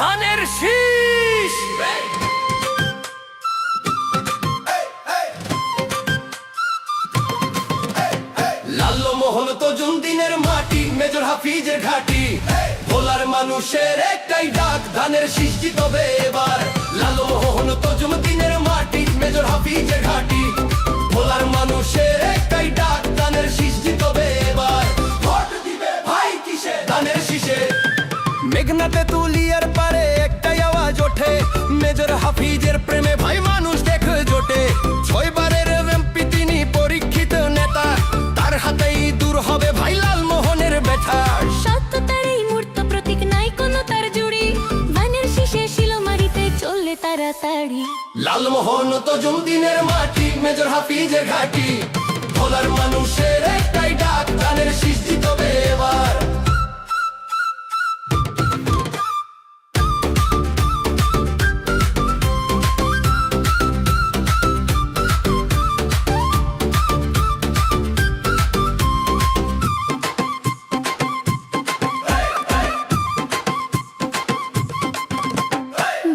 ধানের শীষ লালমোহন তজুম দিনের মাটি, মেজর হাফিজের ঘাটি। ভোলার মানুষের একটাই ডাক, ধানের শীষ জিতবে এবার। লালমোহন তজুম দিনের মাটি, মেজর হাফিজের ঘাটি। ভোলার মানুষের একটাই ডাক, ধানের শীষ জিতবে এবার। ভোট দিবে ভাই কিসে? ধানের শীষে। মেঘনাতে তুলিয়ার পারে একটাই আওয়াজ ওঠে, মেজর হাফিজের প্রেমে ভাই মানুষ দেখে জোটে। 6 বারের এমপি তিনি, পরীক্ষিত নেতা, তার হাতেই দূর হবে ভাই লালমোহনের ব্যথা। সত্যতার এই মূর্ত প্রতীক, নাই কোনো তার জুড়ি, ধানের শীষে শিলমারিতে চললে তাড়াতাড়ি। লালমোহন তজুম দিনের মাটি, মেজর হাফিজের ঘাটি। ভোলার মানুষের একটাই ডাক, ধানের শীষ জিতবে এবার।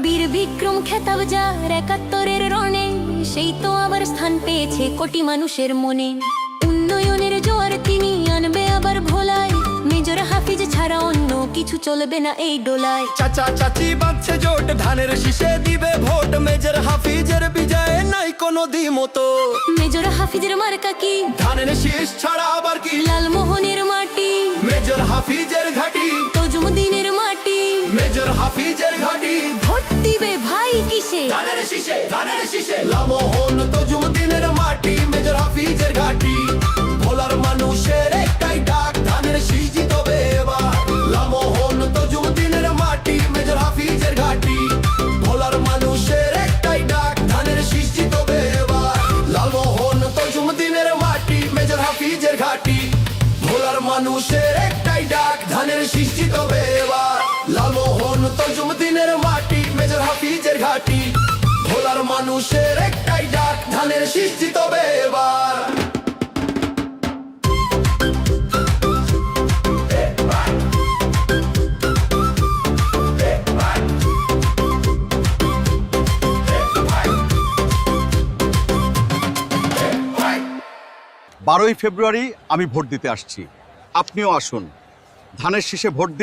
বীর বিক্রম খেতাব যার ৭১-এর রণে, সেই তো আবার স্থান পেয়েছে কোটি মানুষের মনে। উন্নয়নের জোয়ার তিনি আনবে আবার ভোলায়, মেজর হাফিজ ছাড়া অন্য কিছু চলবে না এই ডোলায়। চাচা চাচি বাঁধছে জোট, ধানের শীষে দিবে ভোট। মেজর হাফিজের বিজয়ে নাই কোনো দ্বিমত। মেজর হাফিজের মার্কা কি? ধানের শীষ ছাড়া আবার কি? লালমোহনের মাটি, মেজর হাফিজের ঘাটি। তজুমদ্দিনের মাটি, মেজর হাফিজের ঘাটি। ভোট দিবে ভাই কিসে? ধানের শীষে, ধানের শীষে। লালমোহন তজুম দিনের মাটি, মেজর হাফিজের ঘাটি। ভোলার মানুষের একটাই ডাক, ধানের শীষ জিতবে এবার। লালমোহন তজুম দিনের মাটি, মেজর হাফিজের ঘাটি। ভোলার মানুষের একটাই ডাক, ধানের শীষ জিতবে এবার। লালমোহন তজুম দিনের মাটি, মেজর হাফিজের ঘাটি। ভোলার মানুষের একটাই ডাক, ধানের শীষ জিতবে এবার। লালমোহন তজুম দিনের মাটি, মেজর হাফিজের ঘাটি। ভোলার মানুষের একটাই ডাক, ধানের শীষ জিতবে এবার। 12ই ফেব্রুয়ারি আমি ভোট দিতে আসছি, আপনিও আসুন। ধানের শীষে ভোট দিন।